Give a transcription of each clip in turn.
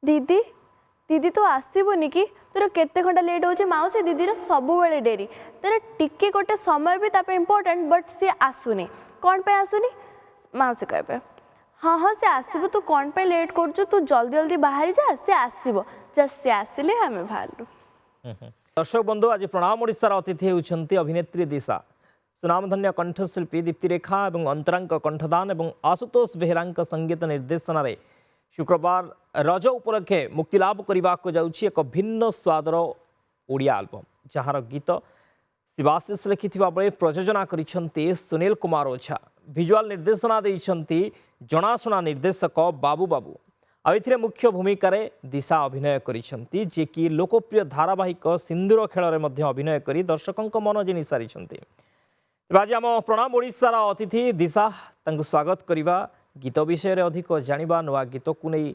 दीदी दीदी तू आसबुनि कि तोर केते घंटा लेट हो मौसी दीदी सब बेले डेरी तेरे टिके गोटे समय भी इम्पोर्टेंट बट सी आसुनी कौन पे आसुनी मौसी कहे हाँ हाँ सी आसब तू कौन पे लेट कर तू जल्दी जल्दी बाहरी जा सी आसब जस्ट सी आसिले आम बाहर। दर्शक बंधु आज प्रणाम ओडिशार अतिथि होती अभिनेत्री दिशा सुनामधन्य कंठशिल्पी दीप्तिरेखा और अंतरांक कंठदान और आशुतोष बेहेरा संगीत निर्देशन में शुक्रवार रज उपलक्षे मुक्तिलाभ करने को जाऊँगी एक भिन्न स्वादर ओडिया आल्बम जार गीत शिवाशीष लिखिथिबा बेले प्रयोजना करिसेंती सुनील कुमार ओझा विजुआल निर्देशना देइसेंती जनाशुना निर्देशक बाबू बाबू आउ मुख्य भूमिका दिशा अभिनय करिसेंती जे कि लोकप्रिय धारावाहिक सिंदूर खेल में अभिनय कर दर्शकों मन जिनि सारी आज आम प्रणाम ओडिशार अतिथि दिशा तांको स्वागत करवा गीत विषय अधिक जानिबा नुआ गीत को नहीं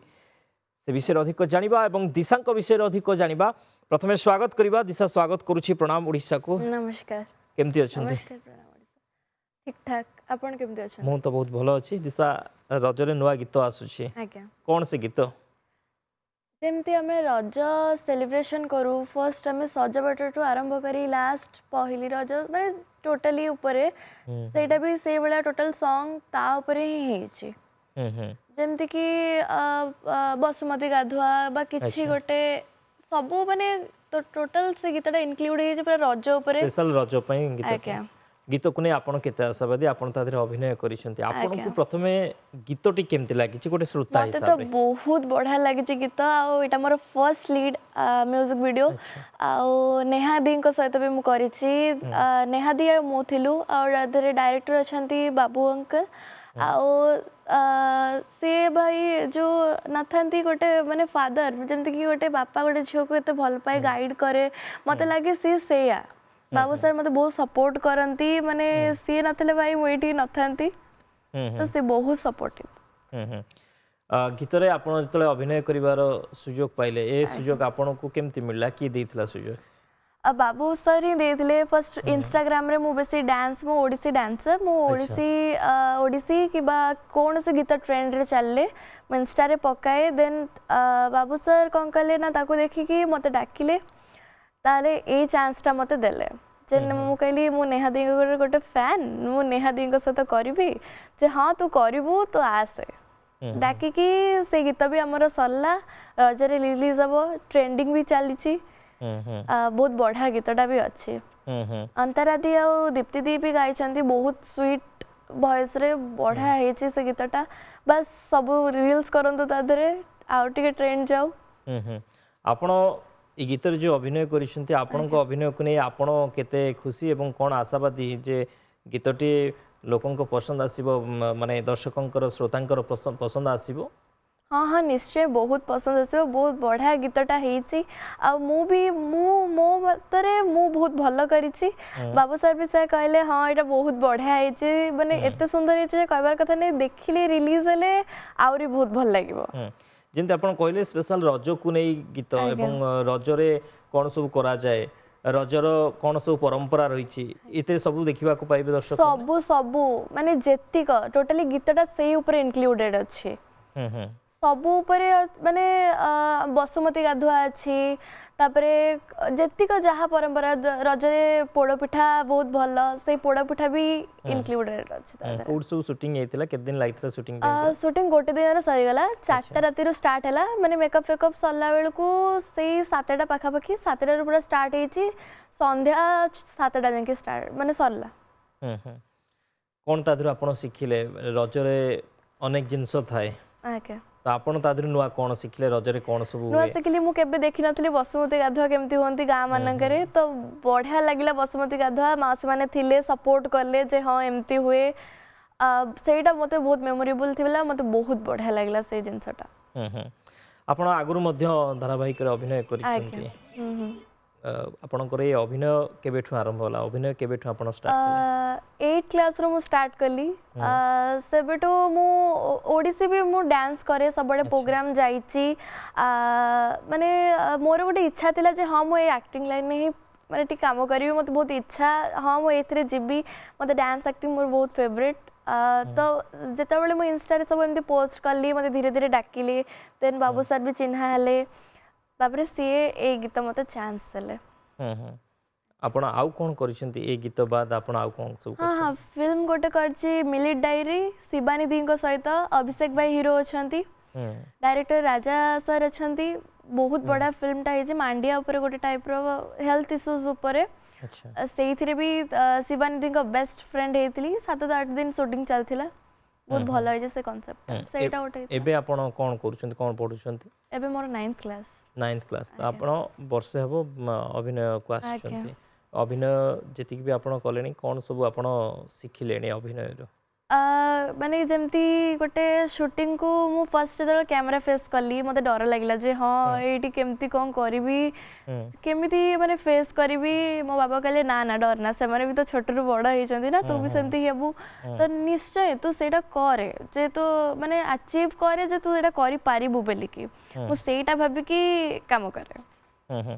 से विषय अधिक जानिबा एवं दिशा विषय अधिक जानिबा प्रथमे स्वागत करवा दिशा स्वागत करुछि प्रणाम ओडिशा को। नमस्कार केमती अछंती? ठीक ठाक आपण केमती अछन? मु तो बहुत भलो अछि। दिशा रजरे नुआ गीत आसुछि आज्ञा कोन से गीत? जेमती हमें रज सेलिब्रेशन करू फर्स्ट हमें सजबाटू आरंभ करी लास्ट पहली रज माने टोटली ऊपरे सेटा भी से बळा टोटल सॉन्ग ता ऊपरे ही जेमती कि बसुमती गाधुआ बा किछि गोटे सबू माने तो टोटल से गीतटा इनक्लूड हे जे पूरा रज ऊपरे स्पेशल रज पई गीत आज्ञा गीत को नहीं आपन केते आशावादी आपन तादर अभिनय करिसेंती आपन को प्रथमे गीतटी केमती लागि छि गोटे श्रोता हिसाब रे? तो बहुत बढ़िया लगी गीत आउ एटा more first lead music video आउ नेहा दी को सहित भी मु करिछि नेहा दी आ मु थिलु और अधरे डायरेक्टर अछंती बाबू अंकल आउ से भाई जो नथांती गोटे माने फादर जेमति कि गोटे बापा गोटे झियो को एते भल पाए गाइड करे मते लागे सी सेया बाबू सर मते बहुत सपोर्ट करंती माने सी नथले भाई मोइटी नथांती तो से बहुत सपोर्टिव। गीत रे आपण जतले अभिनय करिवार सुयोग पाइले ए सुयोग आपण को केमती मिलला की देथिला सुयोग? बाबू सर ही देथिले फर्स्ट इंस्टाग्राम रे मु बेसी डांस मु ओडिसी डांसर मु ओडिसी कि बा कोन से गीत ट्रेंड रे चलले मु इंस्टा रे पकाए देन बाबू सर कोन कले ना ताको देखि कि मते डाकिले ताले ए चांस टा मते देले जे मु कहली मु नेहा दी गोटे फैन मु नेहा दी को सहित करबी जे हां तू करबू तो आसे डाकी कि से गीत भी हमर सरला रजरे रिलीज हबो ट्रेंडिंग भी चलीची बहुत बढ़िया गीतटा भी अच्छे अंतरादी आ दीप्ति दी भी गाई बहुत स्वीट वॉइस रे बढ़िया है से गीतटा बस सब रील्स करंतु तादरे आउ टिके ट्रेंड जाऊ। आपण ई गीत रे जो अभिनय करिसेंती आपण को अभिनय को नहीं आपण केते खुशी एवं कोन आशावादी जे गीतटी लोकन को पसंद आसीबो माने दर्शकंकर श्रोतांकर पसंद आसीबो? हाँ हाँ निश्चय बहुत पसंद आसो बहुत बढ़िया गीतटा हेची आ मु भी मो मतरे मु बहुत भलो करिछि बाबू सर भी से कहले हाँ एटा बहुत बढ़िया हेची माने एते सुंदर हेची कहबार कथा नै देखिले रिलीज हेले आउरी बहुत भल लागिवो। जेंति आपण कहले स्पेशल रज को नै गीत एवं रजरे कोन सब करा जाए रजर कौन सब परंपरा रही इते सब देखा पाइबे दर्शक सबू सबू माने जेतिक टोटली गीतटा से ऊपर इनक्लूडेड अच्छे सबू ऊपर माने बसुमती गाधुआ अच्छी तापरे जेतिक जहाँ परंपरा रजरे पोड़पिठा बहुत भल से पोड़पिठा भी इनक्लूडेड अच्छे। कोड सब शूटिंग हेतिला केत दिन लागितला शूटिंग? शूटिंग गोटे दिन सरीगला 4टा राति स्टार्ट हैला माने मेकअप फेकअप सरला बेल को से 7टा पाखा पाखी 7टा पूरा स्टार्ट हेची संध्या 7टा जाके स्टार्ट माने सरला। कोन तादर आपण सिखिले रजरे अनेक जिंस थाए आके तो आपण तादर नुआ कोन सिखिले रजरे कोन सब नुआ सिखिली मु केबे देखि नथली बसुमती गाधुआ केमती होंती गां मानकरे तो बढ़िया लागिला बसुमती गाधुआ मासी माने थिले सपोर्ट करले जे हां एमती हुए सेटा मते बहुत मेमोरेबल थिला मते बहुत बढ़िया लागिला से जिंसटा। आपण आगुरु मध्य धारावाहिक रे अभिनय करिसेंती आपणकर ये अभिनय केबेठु आरंभ होला अभिनय केबेठु आपण स्टार्ट कले? 8 क्लास रो मु स्टार्ट कली सेबेटो मु ओडिसी भी मु डांस करे सब बड़े प्रोग्राम जाईची माने मोर गोटे इच्छा थिला जे हां मु ए एक्टिंग लाइन में ही माने टी काम करिवि मते बहुत इच्छा हां मु एथरे जिबी मते डांस एक्टिंग मोर बहुत फेवरेट तो जितेबाला मुझे इंस्टा सब एमती पोस्ट कली मत धीरे धीरे डाकिले देन बाबू सर भी चिन्हा हेले तापर सी ए गीत मत चांस देले। आपण आउ कोन करछंती ए गीत बाद आपण आउ कोन सब हाँ हाँ फिल्म गोटे करछि मिलिट डायरी शिवानी दी सहित अभिषेक भाई हीरो अछंती डायरेक्टर राजा सर अछंती बहुत बड़ा फिल्म टा है मांडिया ऊपर गोटे टाइप रो हेल्थ इश्यूज ऊपर अच्छा से भी शिवानी दी बेस्ट फ्रेंड हेतली 7-8 दिन शूटिंग चलथिला बहुत भलो है से कांसेप्ट सेटा गोटे एबे आपण कोन करूछंती कोन पढुछंती एबे मोर 9th क्लास 9th क्लास तो आपण वर्षे हबो अभिनय को आछंती अभिनय जतिक भी आपण कलेनी कोन सब आपण सिखिलेनी अभिनय रो माने जमती गोटे शूटिंग को मु फर्स्ट जब कैमरा फेस कली मते डर लागला जे हाँ एटी केमती कोन करबी केमिति माने फेस करबी मो बाबा कहले ना ना डर ना से माने भी तो छोट रु बड़ हे जंती ना तू भी सेमती हेबू तो निश्चय तू सेटा करे जे तो माने अचीव करे जे तू एटा करि पारिबू बेली की मु सेटा भाबी की काम करे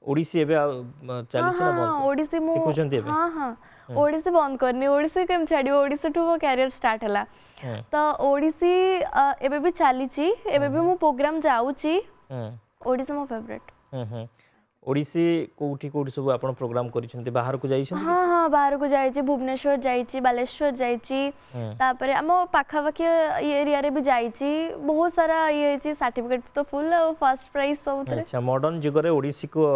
ओडिसी एबे चली छ ना बंद ओडिसी मु सिखुचंती एबे हां हां ओडिसी बंद करनी ओडिसी केम छाडी ओडिसी ठु मो कैरियर स्टार्ट हला तो ओडिसी एबे भी चली छी एबे भी मु प्रोग्राम जाउची ओडिसी मो फेवरेट ओडिसी कोठी कोठी सब आपण प्रोग्राम करिसंती बाहर को जाई छंती हां हां बाहर को जाई छी भुवनेश्वर जाई छी बालेश्वर जाई छी तापरे हम पाखा पाखी एरिया रे भी जाई छी बहुत सारा ये छी सर्टिफिकेट तो फुल फर्स्ट प्राइज सब तरे अच्छा मॉडर्न जुग रे ओडिसी को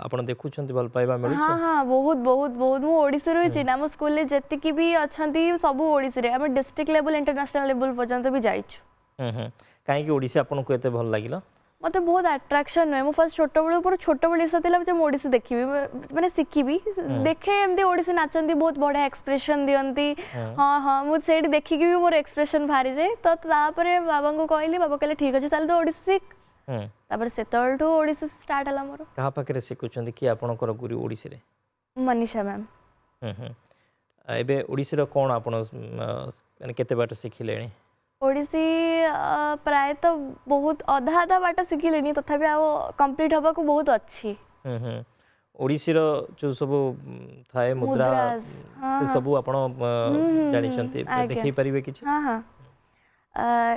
आपण देखु छंती भल पाइबा मिलु छ हां हां बहुत बहुत बहुत मु ओडिसी रो छी ना मो स्कूल ले जति की भी अछंती सब ओडिसी रे हम डिस्ट्रिक्ट लेवल इंटरनेशनल लेवल पर्यंत भी जाई छु काहे कि ओडिसी आपण को एते भल लागिला मत बहुत अट्रैक्शन है मु फर्स्ट छोट बड़ पूरा छोट बड़ इच्छा थिला जे ओडिसी देखिबी माने सिखिबी देखे एमदी ओडिसी नाचंती बहुत बड़ा एक्सप्रेशन दियंती हां हां मु सेठी देखि कि भी मोर एक्सप्रेशन भारी जाय तो तापरे बाबा को कहली बाबा कहले ठीक अछि चल तो ओडिसी सिख तापर सेतल टू ओडिसी स्टार्ट हला मोर कहा पाकरे सिखुचंती कि आपण कर गुरु ओडिसी रे मनीषा मैम एबे ओडिसी रो कोन आपण माने केते बाट सिखिलेनी ओडिसी प्राय तो बहुत अधा अधा बाट सिखिलेनी तथापि आ कंप्लीट हबा को बहुत अच्छी ओडिसी रो जो सब थाए मुद्रा से सब आपण जानि छंती देखि परिबे किछ हां हां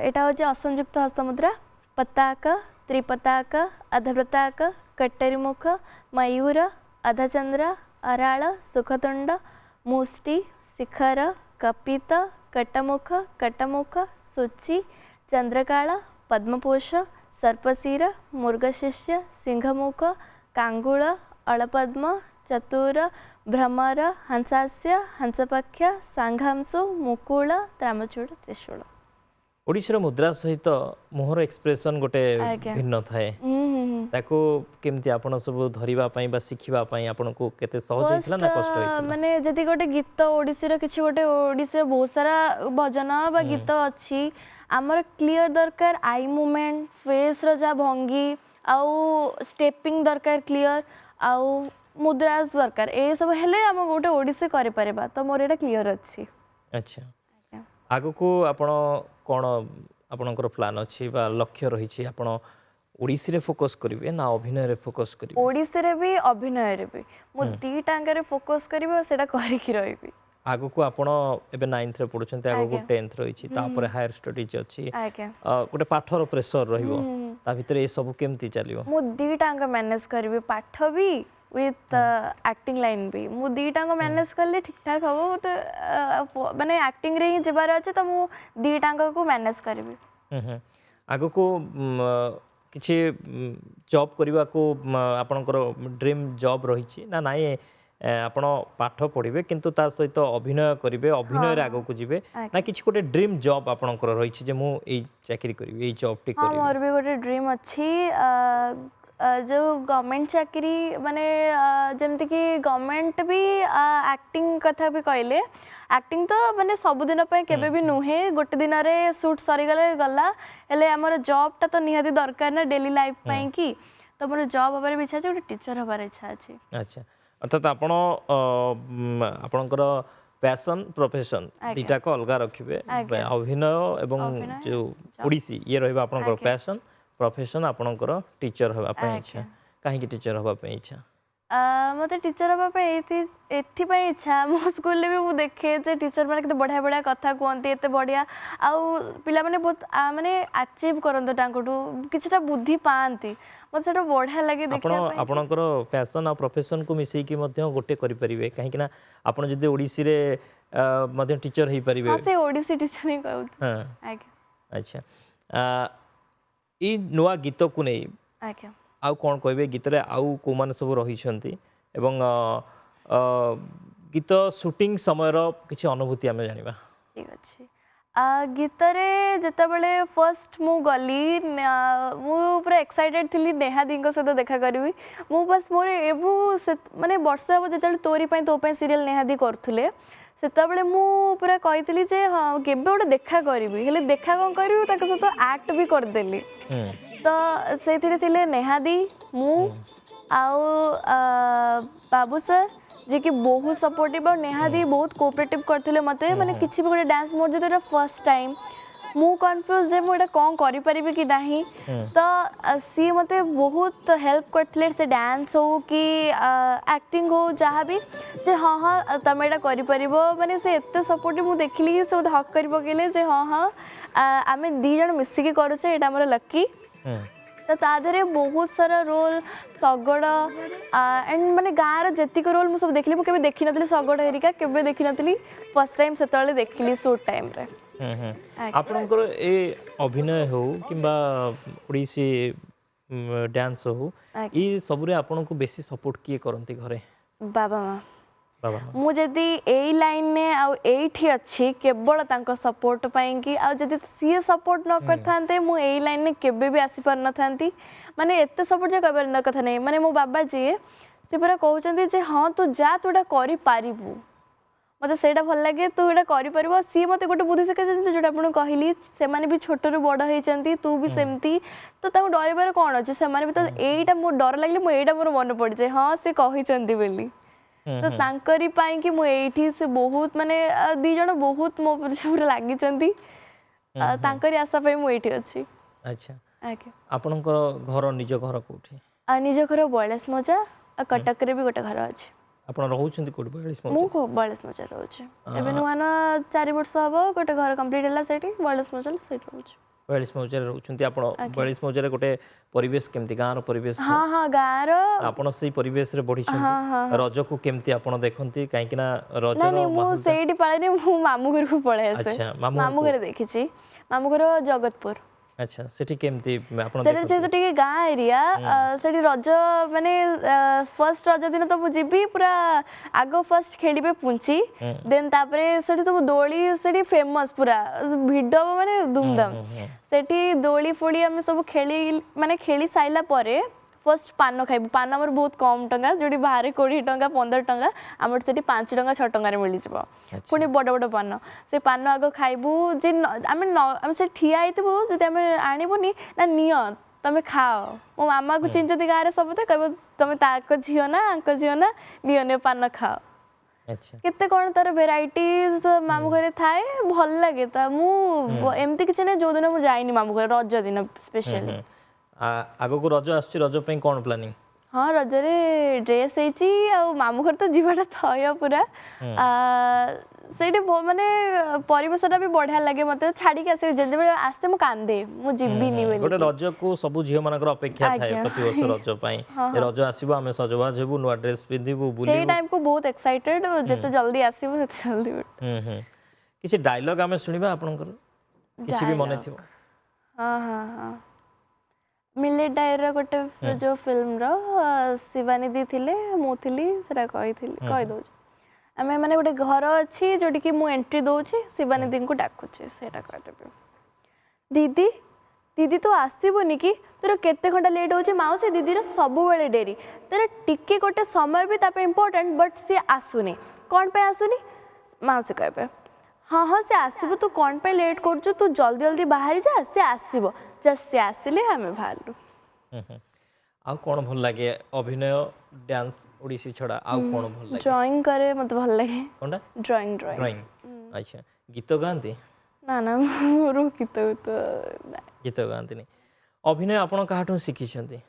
एटा होचे असंयुक्त हस्त मुद्रा पताक त्रिपताक अधपताक कट्टरी मुख मयूर अधचंद्र अराळ सुखतुंड मुष्टि शिखर कपित कटमुख कटमुख सूची चंद्रकाला पद्मपोष सर्पशीर मृगशिष्य सिंहमुख कांगुल अळपद्म चतुर भ्रमर हंसास्य हंसपक्ष सांघांशु मुकुल त्रामचूड़ त्रिशूल ओडिसी रो मुद्रा सहित मोहर एक्सप्रेशन गोटे भिन्न थाए ताको केमती आपण सब धरिबा पई बा सिखिबा पई आपण को केते सहज होइतला ना कष्ट होइतला माने जदी गोटे गीत ओडिसी रो किछि गोटे ओडिसी रो बहुत सारा भजन बा गीत अछि हमर क्लियर दरकार आई मूवमेंट फेस रो जा भंगी आउ स्टेपिंग दरकार क्लियर आउ मुद्रा दरकार ए सब हेले हम गोटे ओडिसी करि परबा तो मोर एटा क्लियर अछि अच्छा आगो को आपण कोन आपणकर प्लान अछि बा लक्ष्य रही छी आपण ओडिसी रे फोकस करिवे ना अभिनय रे फोकस करिवे ओडिसी रे भी अभिनय रे भी मु दी टांगा रे फोकस करिवे सेटा करि कि रहिबी आगो को आपण एबे 9th रे पढुछन्ते आगो को 10th रही छी तापर हायर स्टडीज अछि गोटे पाठर प्रेशर रहिबो ता भीतर ए सब केमती चलियो मु दी टांगा मैनेज करिवे पाठ भी विथ एक्टिंग लाइन भी मु दी टांगा मैनेज करले ठीक ठाक हबो तो माने एक्टिंग रे ही जेबार अछि त मु दी टांगा को मैनेज करिवे आगो को किछि जॉब करबा को आपनकर ड्रीम जॉब रही छी ना नाइ आपण पाठ पढ़िबे किंतु ता सहित अभिनय करिवे अभिनय रे आगो को जिवे ना किछि गोटे ड्रीम जॉब आपनकर रही छी जे मु एई चाकरी करिवे एई जॉब टी करिवे हां मोर भी गोटे ड्रीम अछि जो गवर्नमेंट चाकरी माने जेमति कि गवर्नमेंट भी एक्टिंग कथा भी कहले एक्टिंग तो माने सब दिन पे केबे भी नुहे गोटे दिन रे शूट सरी गले गला हेले हमर जॉब ता तो निहाती दरकार ना डेली लाइफ पई की तो मोर जॉब हबार भी इच्छा छै गोटे टीचर हबार इच्छा अछि अच्छा अर्थात आपण आपणकर पैशन प्रोफेशन दीटा को अलगा रखिबे अभिनय एवं जो ओडिसी ये रहबा आपणकर पैशन प्रोफेशन आपणकर टीचर हबा पई इच्छा काहे कि टीचर हबा पई इच्छा मते टीचर हवा पे एथिपाई इच्छा मो स्कूल भी मु देखे जे टीचर माने केते बढ़िया बढ़िया कथा कहते एते बढ़िया आउ पिला माने बहुत माने अचीव करंतो टांकोटू किछटा बुद्धि पांती मते सेटा बढ़िया लागे आपण देखिया आपणकर फैशन आ प्रोफेशन को मिसई की मध्य गोटे करि परिबे काहे कि ना आपण जदी ओडिसी रे मध्य टीचर हे परिबे हां से ओडिसी टीचर ही कहू हां आके अच्छा ई नुआ गीत को नै आके आउ कौन कहबे गीत रे आउ को मान सब रही एवं गीत शूटिंग समय किसी अनुभूति आम जाना ठीक अच्छे गीत रे जते बेले फर्स्ट मु गली मु पूरा एक्साइटेड थी नेहादी सहित देखा करी मु बस मोर एबु माने वर्ष हम जो तोरी तो सीरियल नेहादी करुले सेतबेले मु पूरा कही जे हाँ केबे गोटे देखा करी हेले देखा कौन करी सहित एक्ट भी करदेली तो से नेहादी मु आउ बाबू सर जे कि बहुत सपोर्टिव और नेहादी बहुत कोऑपरेटिव करथिले मते माने किछि भी गोटे डांस मोर जो फर्स्ट टाइम मु कन्फ्यूज जे मुझे कौन करि परिबे कि नाही तो सी मते बहुत हेल्प करथिले से डांस हो कि एक्टिंग हो जहाँ भी जे हाँ हाँ तुम एटा करि परिबो माने से एते सपोर्टिव मु देखली सब हक करि पकेले जे हाँ हाँ आमे दी जण मिसिकी करूछे एटा हमर लकी तो ताधरे बहुत सारा रोल सगड़ एंड माने गाँव जेतिक रोल मुझे देखली मुझे केबे देखी नथली सगड़ हेरिका केबे देखी नथली फर्स्ट टाइम सेतले देखली शूट टाइम रे आपणकर ए अभिनय हो किंबा ओडिसी डांस हो ई सबरे आपन को बेसी सपोर्ट किए करंती घरे बाबा माँ बाबा मु जदि एई लाइन ने आ एठी अच्छी केवल तांको सपोर्ट पाई कि आ जदि सी सपोर्ट न करथांते मु एई लाइन ने केबे भी आसी पर न थांती माने एते सपोर्ट जे कबर न कथा नै माने मो बाबा जी से पूरा कहउचंती जे हां तू जा तूडा करि पारिबू मते सेटा भल लागे तू एटा करि परबो सी मते गोटे बुद्धि से जोटा आपण कहली से माने भी छोट रु बड़ होइचंती तू भी सेमती तो ताऊ डरबार कोन अछि से माने भी तो एटा मो डर लागले मो एटा मोर मन पड़ जाय हां से कहिचंती बेली तो तांकरी पाई कि मु एठी से बहुत माने दी जण बहुत मो पर लागि चंती तांकरी आशा पाई मु एठी अछि अच्छा आके आपनकर घर निज घर कोठी निज घर बयालीस मौजा कटक रे भी गोटे घर अछि आपण रहउछंती कोठी 42 मु 42 मौजा रहउछि एबे नुआना 4 वर्ष हबो गोटे घर कंप्लीट हला सेठी 42 मौजा सेठी रहउछि 42 मौजा रहउछंती आपण 42 मौजा रे गोटे परिवेश केमती गाँ रो परिवेश हां हां गाँ रो आपण सेही परिवेश रे बढ़ी छंती रज को केमती आपण देखंती काहे कि ना रज रो मु सेठी पळे मु मामू घर को पळे आसे अच्छा मामू घर देखिछि मामू घर जगतपुर अच्छा सेठी केमती आपण सेठी जे तो गाँ एरिया सेठी रज माने फर्स्ट रज दिन तो मु जीबी पूरा आगो फर्स्ट खेलिबे पुंची देन तापरे सेठी तो दोली सेठी फेमस पूरा भिडो माने धूमधाम सेठी दोली फोड़ी हम सब खेली माने खेली साइला परे फर्स्ट पान खाइबू पान हमर बहुत कम टंगा जोडी बाहर 20 टंका 15 टंका हमर सेठी 5 टंका 6 टंका रे मिली जबो पुनी बड़ बड़ पान से पान आगो खाइबू जे हम से ठिया आइतबू जदि हम आनिबुनी ना नियो तमे खाओ मो मामा को चिंचती गाँ रे सबते कहबो तमे ताको झियो ना अंको झियो ना नियो ने पान खाओ अच्छा केते कोन तार वेराइटीज मामू घरे थाए भल लागे ता मु एमती किछ ने जो दिन मु जाइनी मामू घरे रज दिन स्पेशली आगो को रज आछी रज पे कोन प्लानिंग हाँ रज रे ड्रेस हेची आ मामू घर तो जीवाटा थय पूरा सेठी माने परिवेशटा भी बढ़िया लागे मते छाड़ी के आसे जे आसे मु कांदे मु जिबिनी बोली गोटे रज को सब झियो मानकर अपेक्षा थाए प्रति वर्ष रज पई रज आसीबो हमें सजवा जेबू नुआ ड्रेस पिंदिबू बुलिबू सेही टाइम को बहुत एक्साइटेड जते जल्दी आसीबो सेते जल्दी किछि डायलॉग हमें सुनिबा आपनकर किछि भी मने थिबो हां हां हां मिलेट डायरा गोटे जो फिल्म रो शिवानी दी थिले मु थिली सेटा कहि दो आमे माने गोटे घर अछि जोटी कि मु एंट्री दोछि शिवानी दी को डाकुछि सेटा कहि देबे दीदी दीदी तो आसीबोनी कि तोर केते घंटा लेट होछि माउसी दीदी रो सब बेले डेरी तोर टिके गोटे समय भी तापे इंपोर्टेंट बट से आसुनी कोन पे आसुनी माउसी कहबे हाँ हाँ से आसबो तू कौन पे लेट कर तू जल्दी जल्दी बाहरी जा से आसबो जस्ट से आसिले हमें बाहरलु आउ कोन भल लागे अभिनय डांस ओडिसी छडा आउ कोन भल लागे ड्राइंग करे मत भल लागे कोनटा ड्राइंग अच्छा गीत गांती ना ना मोर गीत तो गीत गांती नहीं अभिनय आपण काहाठू शिखी छंती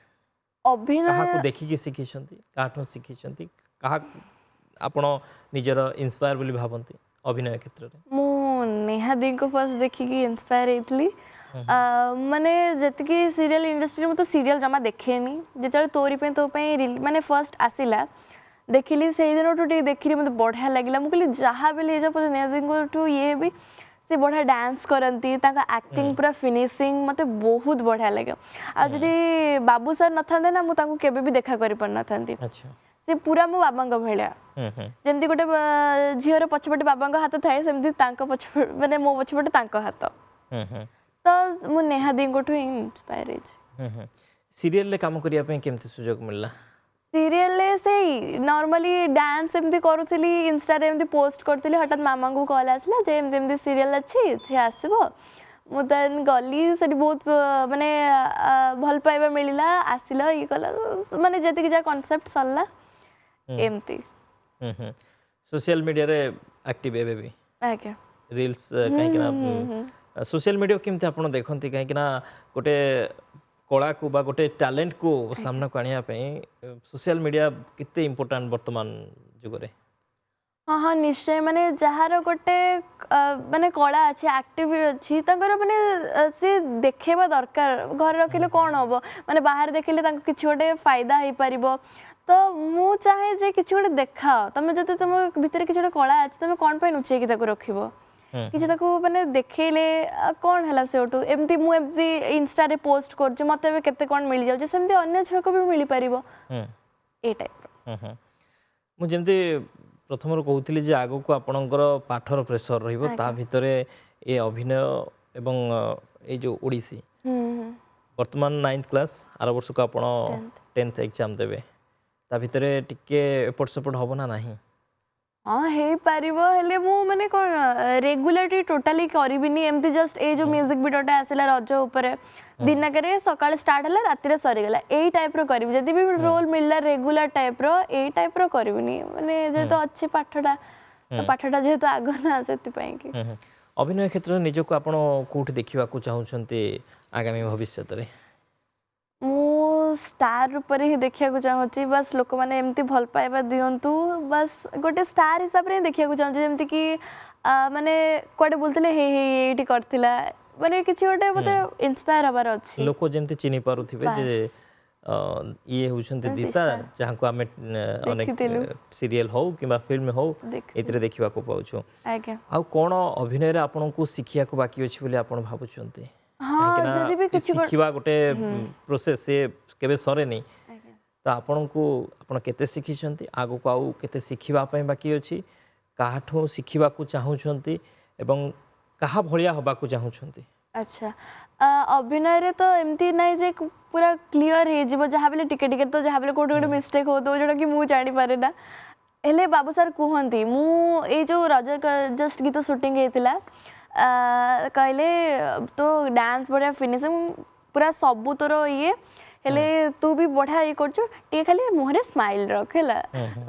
अभिनय କାହାକୁ ଦେଖିକି ଶିଖିଛନ୍ତି କାହାଠୁ ଶିଖିଛନ୍ତି କାହାକୁ ଆପଣ ନିଜର ଇନ୍ସପାୟାର ବୋଲି ଭାବନ୍ତି ଅଭିନୟ କ୍ଷେତ୍ରରେ? ମୁଁ ନେହା ଦିଙ୍କୁ ଫାର୍ଷ୍ଟ ଦେଖିକି ଇନ୍ସପାୟାର ହେଇଥିଲି। ମାନେ ଯେତିକି ସିରିଏଲ ଇଣ୍ଡଷ୍ଟ୍ରି ମୁଁ ତ ସିରିଏଲ ଜମା ଦେଖେନି, ଯେତେବେଳେ ତୋରି ପାଇଁ ତୋ ପାଇଁ ମାନେ ଫାର୍ଷ୍ଟ ଆସିଲା ଦେଖିଲି, ସେଇ ଦିନଠୁ ଟିକେ ଦେଖିଲି ମୋତେ ବଢ଼ିଆ ଲାଗିଲା। ମୁଁ କହିଲି ଯାହା ବି ହେଇଯାଉ ପଛେ ନେହା ଦିଙ୍କଠୁ ଇଏ ହେବି, ସେ ବଢ଼ିଆ ଡ୍ୟାନ୍ସ କରନ୍ତି, ତାଙ୍କ ଆକ୍ଟିଂ ପୁରା ଫିନିସିଂ ମୋତେ ବହୁତ ବଢ଼ିଆ ଲାଗେ। ଆଉ ଯଦି ବାବୁ ସାର୍ ନଥାନ୍ତେ ନା ମୁଁ ତାଙ୍କୁ କେବେ ବି ଦେଖା କରିପାରିନଥାନ୍ତି। ଆଚ୍ଛା। ସେ ପୁରା ମୋ ବାବାଙ୍କ ଭଳିଆ, ଯେମିତି ଗୋଟେ ଝିଅର ପଛପଟେ ବାବାଙ୍କ ହାତ ଥାଏ, ସେମିତି ତାଙ୍କ ପଛପଟେ ମାନେ ମୋ ପଛପଟେ ତାଙ୍କ ହାତ। ତ ମୁଁ ନେହା ଦିଙ୍କଠୁ ହିଁ ଇନ୍ସପାୟାର ହେଇଛି। ସିରିଏଲରେ କାମ କରିବା ପାଇଁ କେମିତି ସୁଯୋଗ ମିଳିଲା? ସିରିଏଲରେ ସେଇ ନର୍ମାଲି ଡ୍ୟାନ୍ସ ଏମିତି କରୁଥିଲି, ଇନଷ୍ଟାରେ ଏମିତି ପୋଷ୍ଟ କରୁଥିଲି, ହଠାତ୍ ମାମାଙ୍କୁ କଲ୍ ଆସିଲା ଯେ ଏମିତି ଏମିତି ସିରିଏଲ ଅଛି, ଝିଅ ଆସିବ। ମୁଁ ଦେନ୍ ଗଲି, ସେଠି ବହୁତ ମାନେ ଭଲ ପାଇବା ମିଳିଲା, ଆସିଲା ଇଏ କଲା, ମାନେ ଯେତିକି ଯାହା କନସେପ୍ଟ ସରିଲା ଏମିତି। सोशल मीडिया रे एक्टिव एबे भी ଆଜ୍ଞା। रील्स कहीं ना सोशल मीडिया केमती आपण देखंती कहीं ना गोटे कला को बा गोटे टैलेंट को सामना को आनिया पे सोशल मीडिया कितने इम्पोर्टेंट वर्तमान जुग रे? हाँ हाँ निश्चय, माने जହାର गोटे माने कला अच्छी एक्टिव अच्छी तांकर माने से देखेबा दरकार। घर रखिले कौन हम माने बाहर देखिले तांको किछि गोटे फायदा हो पारिबो। तो मु चाहे जे किछि गोटे देखाओ, तमे जते तुम भितर किछि गोटे कला अछि तमे कोन पे नुचेकी ताको रखिबो, किछि ताको माने देखेले कोन हला सेटू एमती मु एमती इंस्टा रे पोस्ट करछु, मते बे केते कोन मिल जाउ, सेमती अन्य छको भी मिली पारिबो ए टाइप। मु जेमती प्रथम कहूली जे आग को आपणकर पाठर प्रेसर रहिबो, ता भितरे ए अभिनय एवं ए जो ओडिसी वर्तमान 9th क्लास आर वर्ष को आपण 10th एग्जाम देबे, ता भितरे टिके एपट सेपट होबो ना नाही? हाँ हे पारिबो, हेले मु माने कोन रेगुलरली टोटली करबिनी, एमती जस्ट ए जो म्यूजिक वीडियोटा आसिला रज ऊपर दिन करे सकाळ स्टार्ट हला राति रे सरी गेला, ए टाइप रो करबी। जदी भी रोल मिलला रेगुलर टाइप रो ए टाइप रो करबिनी, माने जे तो अच्छी पाठटा, तो पाठटा जे तो आगो ना सेति पई कि अभिनय क्षेत्र में निजको आपण कोठी देखिबा को चाहुछंती आगामी भविष्य रे? मु स्टार ऊपर ही देखिया को चाहूची, बस लोक माने एमती भल पाइबा दियंतु, बस गोटे स्टार हिसाब रे देखिया को चाहूची, जेमती कि माने कोडे बोलतले हे हे एटी करथिला, माने किछि गोटे मते इंस्पायर हबार अछि। लोक जेमती चिनी पारुथिबे जे ये होउछंती दिशा, जहां को हमें अनेक सीरियल हो किबा फिल्म हो एतरे देखिबा को पाउछु। आज्ञा आ कोन अभिनय रे आपन को सिखिया को बाकी अछि बोले आपन भाबुछंती? हाँ जदी भी किछि सिखिबा गोटे प्रोसेस से केबे सरे नहीं, तो आपन को आपन केते सिखिछंती, आगो को आउ केते सिखिबा पय बाकी अछि, काहाठो सिखिबा को चाहुछंती एवं कहा भलिया हबा को चाहुछंती? अच्छा अभिनय रे तो एमती नहीं जे पूरा क्लियर हे जीवो, जहा बेले टिके टिके तो जहा बेले कोड कोड मिस्टेक हो तो जोडा कि मु जानि पारे ना। हेले बाबू सर कहंती मु ए जो रज जस्ट गीत शूटिंग हेतिला कहले तो डांस बढ़िया फिनिशिंग पूरा सबू तोर ये हेले तू भी बढ़िया ये करछु, टे खाली मुहरे स्माइल रख हैला।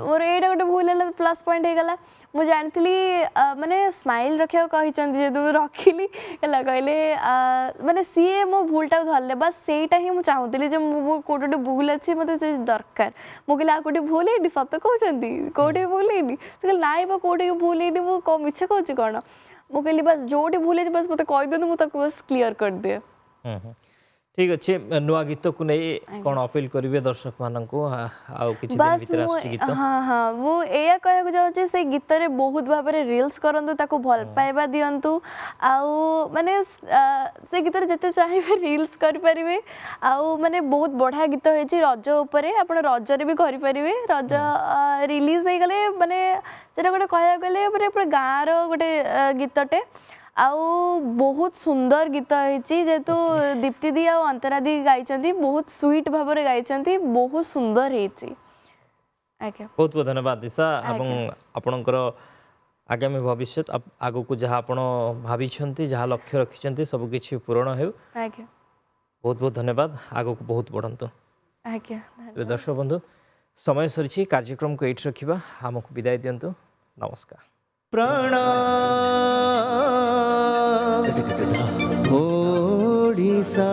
मोर एटा गोटे भूल हैला, प्लस पॉइंट हे गला। मु जानथिली माने स्माइल रखिया कहिचंती जे तू रखिली हैला, कहले माने सीए मो भूलटा धरले, बस सेटा ही मु चाहुतिली जे मु कोडे भूल अछि मते से दरकार। मु कहले आ कोडे भूल हेडी सत कहउचंती, कोडे भूल हेडी से कहले नाइ बा कोडे भूल हेडी, मु को मिछ कहउची कोन। मु कहली बस जोटी भूल हेजी बस मते कहि देनु, मु ताको बस क्लियर कर दे। ठीक अच्छे। नुआ गीत को नहीं कौन अपील करेंगे दर्शक मानक आउ किछि दिन भीतर आसुची गीत? हाँ हाँ वो एया कहया को जाउची, से गीत रे बहुत भाबरे रील्स करंतु, ताको भल पाइबा दियंतु, आउ माने से गीत रे जते चाहिबे रील्स कर परिबे। आउ माने बहुत बढ़िया गीत होइची रज ऊपर, आपण रज रे भी करि परिबे। रज रिलीज हे गले माने सेटा गोटे कहया गले पूरा गाँ रो गोटे गीतटे, आउ बहुत सुंदर गीत होइची, जेतु दीप्ति दी और अंतरा दी गाइचंती, बहुत स्वीट भाव रे गाइचंती, बहुत सुंदर हेची। आज्ञा बहुत बहुत धन्यवाद दिशा। एवं आपणकर आगामी भविष्य आगु को जहाँ आपण भाविछंती, जहाँ लक्ष्य रखिछंती सब किछि पूर्ण हेउ। आज्ञा बहुत बहुत धन्यवाद, आगु को बहुत बढ़ंतु। आज्ञा दर्शक बंधु समय सरिछि, कार्यक्रम को एठ रखिबा, हमकु विदाय दियंतु। नमस्कार। प्रणाम ओडिशा।